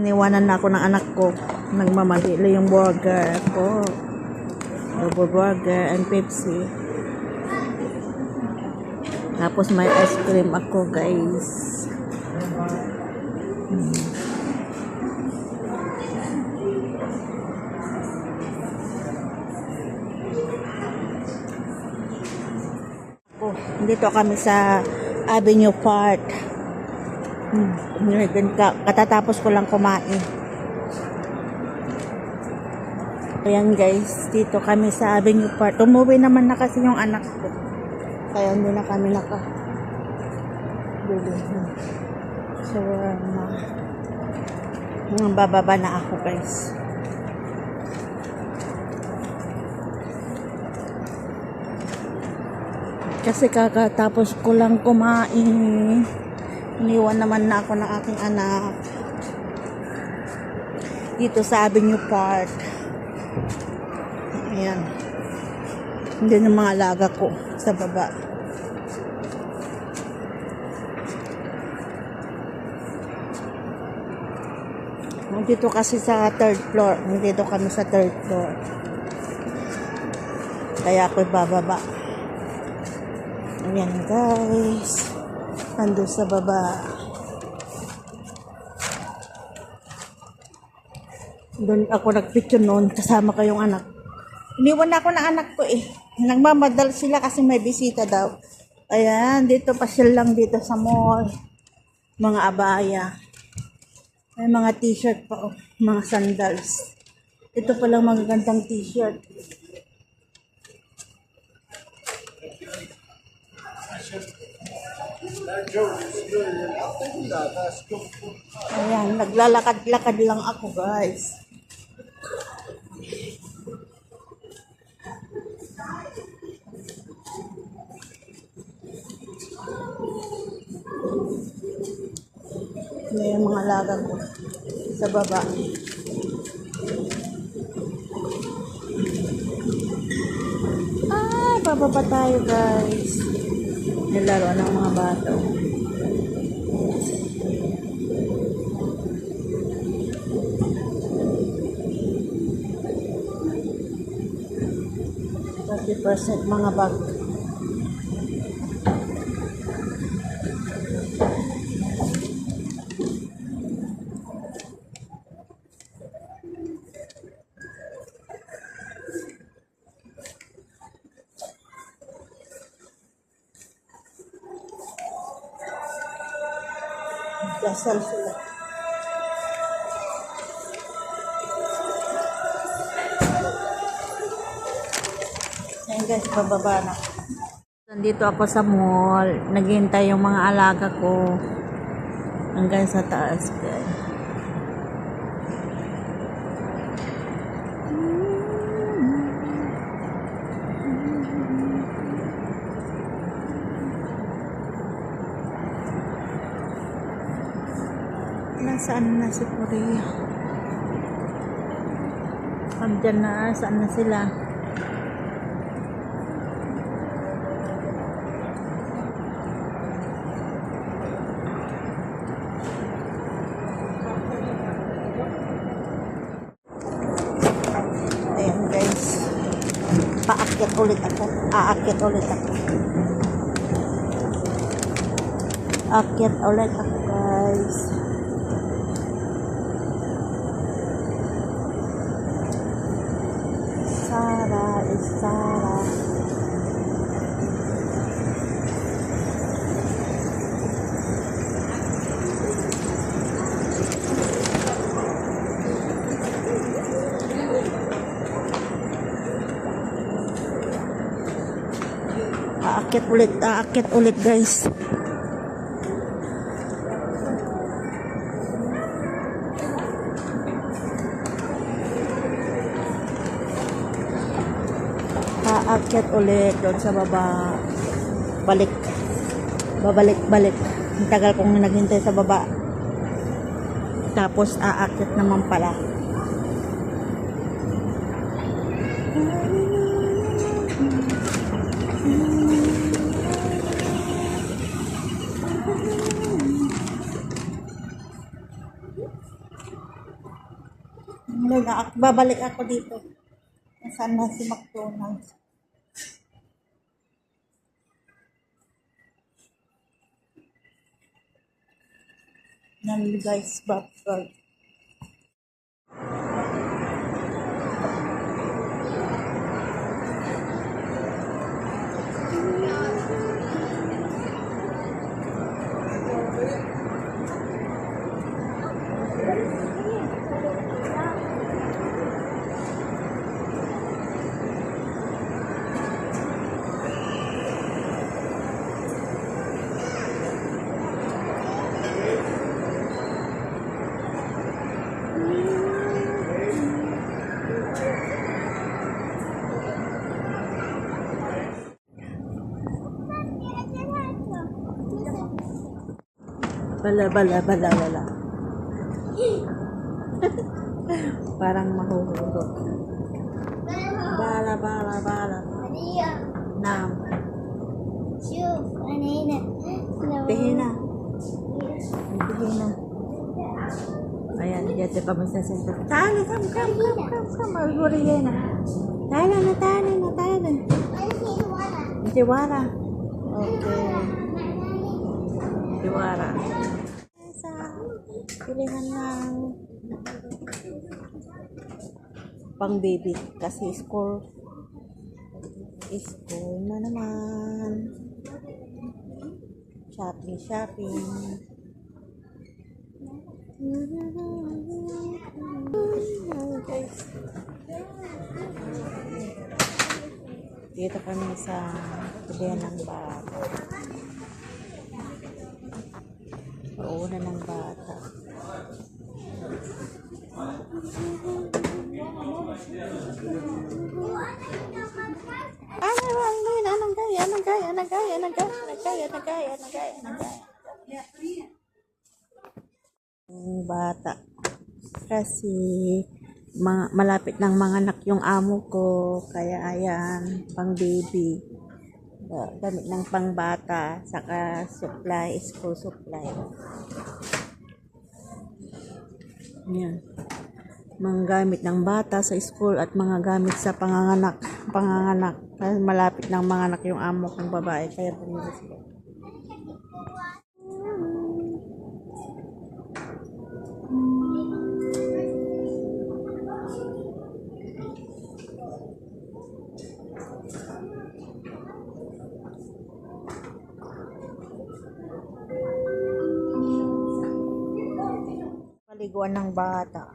Iniwanan na ako ng anak ko. Nagmamadali yung burger ko. Double burger and Pepsi. Tapos may ice cream ako, guys. Dito kami sa Avenue Park. Katatapos ko lang kumain. Ayan guys, dito kami sa Avenue Park. Umuwi naman na kasi yung anak ko. Kaya hindi na kami bili. So, bababa na ako guys. Kasi kakatapos ko lang kumain. Iniwan naman na ako ng aking anak. Dito sa Avenue Park. Ayan. Hindi ng mga alaga ko sa baba. Dito kasi sa third floor. Dito kami sa third floor. Kaya ako bababa. Ayan guys. Ando sa baba. Doon ako nagpicture noon. Kasama ko yung anak. Iniwan ako ng anak ko eh. Nagmamadal sila kasi may bisita daw. Ayan. Dito pa sila lang dito sa mall. Mga abaya. May mga t-shirt pa oh. Mga sandals. Ito palang magagandang t-shirt. Ayan, naglalakad-lakad lang ako guys. May mga alaga ko sa baba. Bababa tayo guys. Nilaro ng mga bata. %, mga bag. Dasal sila. Ayan guys, bababa na. Nandito ako sa mall. Naghihintay yung mga alaga ko. Hanggang sa taas. Nasaan na si Korea? Andyan na. Saan na sila? Ayan guys. Paakyat ulit ako. Aakyat ulit ako. Aakyat ulit ako guys. Sarah. Aakyat ulit guys. Aakyat ulit doon sa baba. Babalik. Ang tagal kong naghintay sa baba. Tapos aakyat naman pala. Babalik ako dito. Nasaan na si McDonald's? Yan guys, burger. Bala. Parang mahuhulog. Bala. Nam. Pihina. Ayan, dito pa magsasalita. Tala, come. Maguri yan na. Tala. Tiwara. Okay. Tiwara. Sa pilihan ng pang baby kasi school na naman. Shopping. Guys, dito kami sa pilihan ng bata. Pauna ng bata. Anong gaya? Bata. Kasi malapit ng mga anak yung amo ko. Kaya ayan, pang baby. Gamit ng pangbata, saka school supply. Yan. Mga gamit ng bata sa school at mga gamit sa panganganak. Kasi malapit ng mga anak yung amo kong babae, kaya bumili sila. Paliguan ng bata.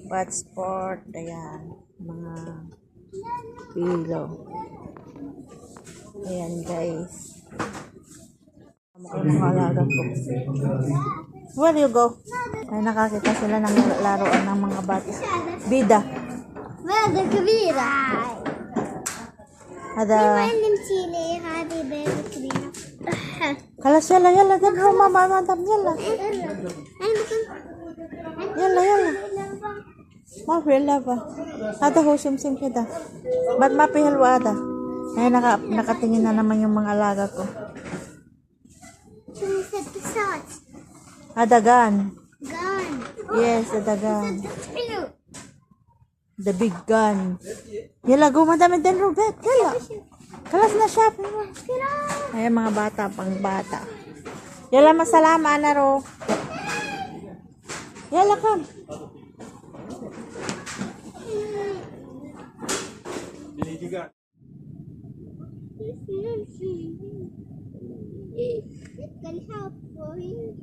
Bat sport, ayan, mga pilo. Ayan guys. Mga alaga ko. Where you go? Ay, nakakita sila ng laruan ng mga bata. Bida. Vada Kavira. Ada. Annem Chile, hadi bebe Kavira. Kalas yalla dan mama mantap yalla. Yalla. Mafila ba? Ada ho simsim kita. Ba't mapihilwa ada? Ay, nakatingin na naman yung mga alaga ko. Ada gun. Yes, ada gun. The big gun. Yala, gumadami din, Robert. Yala. Kalas na siya. Ayan, mga bata, pang bata. Yala, masalama na ro. Yala, come. It can help for you.